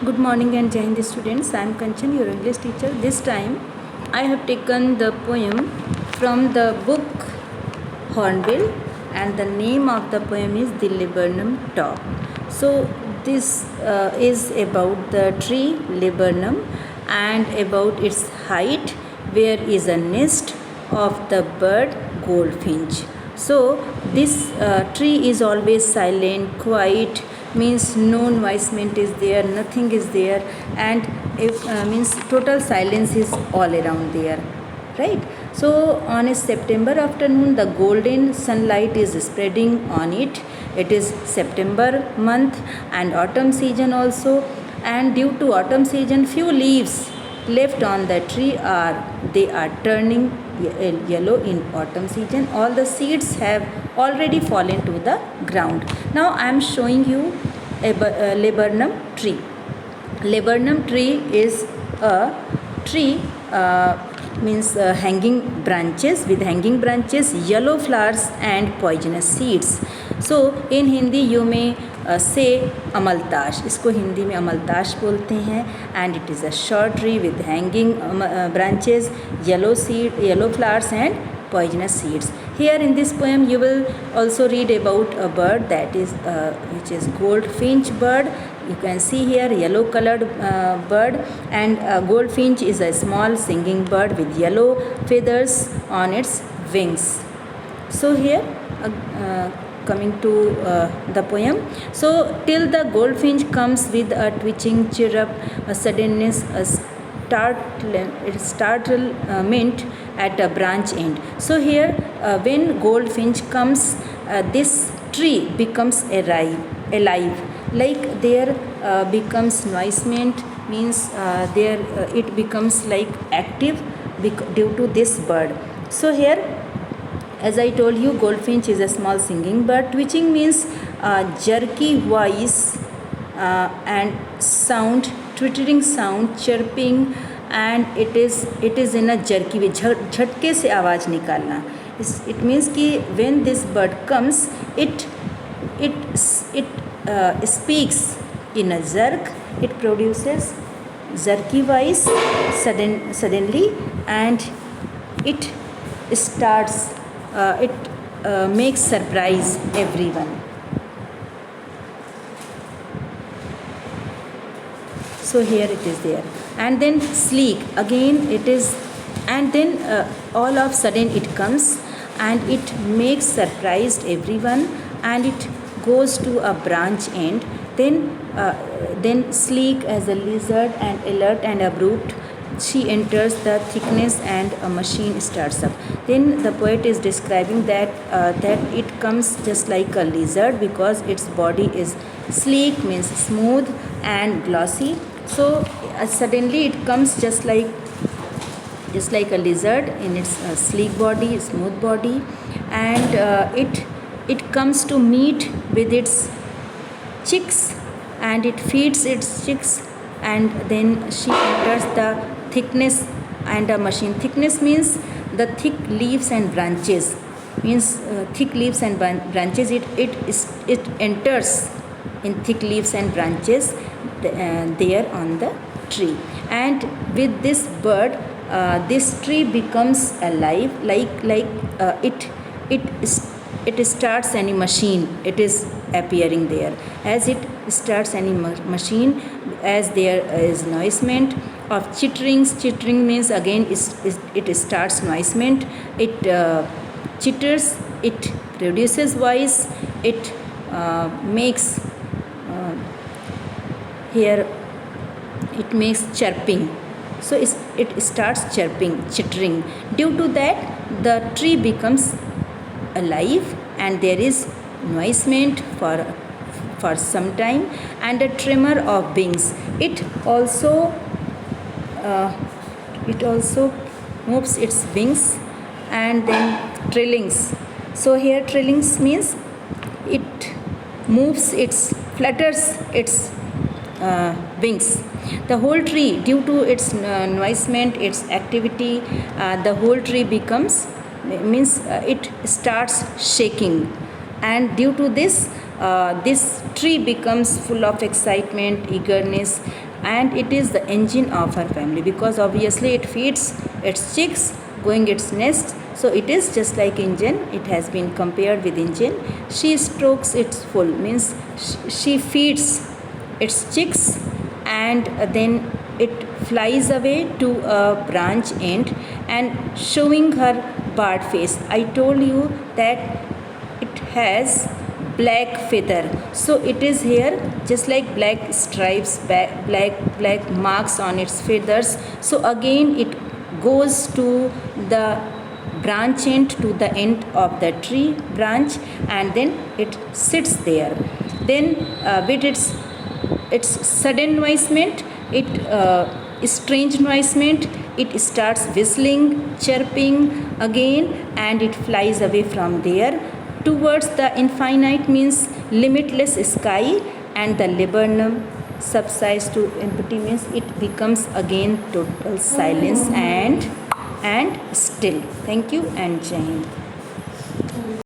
Good morning and Jai Hind students. I am Kanchan, your English teacher. This time I have taken the poem from the book Hornbill, and the name of the poem is The Laburnum Top. So this is about the tree laburnum and about its height, where is a nest of the bird goldfinch. So this tree is always silent, quiet, means no noisement is there, nothing is there, and if means total silence is all around there, right? So on a September afternoon, the golden sunlight is spreading on it. It is September month and autumn season also, and due to autumn season, few leaves left on the tree are turning yellow in autumn season. All the seeds have already fallen to the ground. Now I am showing you a laburnum tree. Laburnum tree is a tree means hanging branches, with hanging branches, yellow flowers and poisonous seeds. So in Hindi you may say amaltash, इसको हिंदी में अमलताश बोलते हैं, and it is a short tree with hanging branches, yellow flowers and poisonous seeds. Here in this poem you will also read about a bird that is which is goldfinch bird. You can see here yellow colored bird, and goldfinch is a small singing bird with yellow feathers on its wings. So here coming to the poem. So till the goldfinch comes with a twitching chirrup, a suddenness, a startlement at a branch end. So here when goldfinch comes, this tree becomes alive, like there becomes noisement, means there it becomes like active due to this bird. So here, as I told you, goldfinch is a small singing bird. Twitching means jerky voice and sound, twittering sound, chirping, and it is in a jerky way, झटके से आवाज़ निकालना. It means कि when this bird comes, it speaks in a jerk. It produces jerky voice suddenly, and it starts. It makes surprise everyone. So here it is there, and then sleek again it is, and then all of sudden it comes and it makes surprised everyone, and it goes to a branch end. Then sleek as a lizard and alert and abrupt, she enters the thickness and a machine starts up. Then the poet is describing that it comes just like a lizard because its body is sleek, means smooth and glossy. So suddenly it comes just like a lizard in its sleek body, smooth body, and it comes to meet with its chicks, and it feeds its chicks, and then she enters the thickness and a machine. Thickness means the thick leaves and branches, means thick leaves and branches. It enters in thick leaves and branches there on the tree, and with this bird this tree becomes alive, like it starts any machine. It is appearing there. As it starts any machine, as there is noisement of chitterings. Chittering means again it starts noisement. It chitters, it produces voice, it makes here it makes chirping. So it starts chittering. Due to that, the tree becomes alive, and there is noisement for some time, and a tremor of wings. It also moves its wings, and then trillings. So here trillings means it flutters its wings. The whole tree, due to its noisement, its activity, the whole tree becomes, means it starts shaking, and due to this this tree becomes full of excitement, eagerness, and it is the engine of her family, because obviously it feeds its chicks, going its nest. So it is just like engine. It has been compared with engine. She strokes its full, means she feeds its chicks, and then it flies away to a branch end and showing her bird face. I told you that it has black feather, so it is here just like black stripes, black marks on its feathers. So again it goes to the branch end, to the end of the tree branch, and then it sits there. Then with its sudden noisement, it strange noisement, it starts whistling, chirping again, and it flies away from there towards the infinite, means limitless sky, and the laburnum subsides to empty, means it becomes again total silence and still. Thank you and Jai Hind.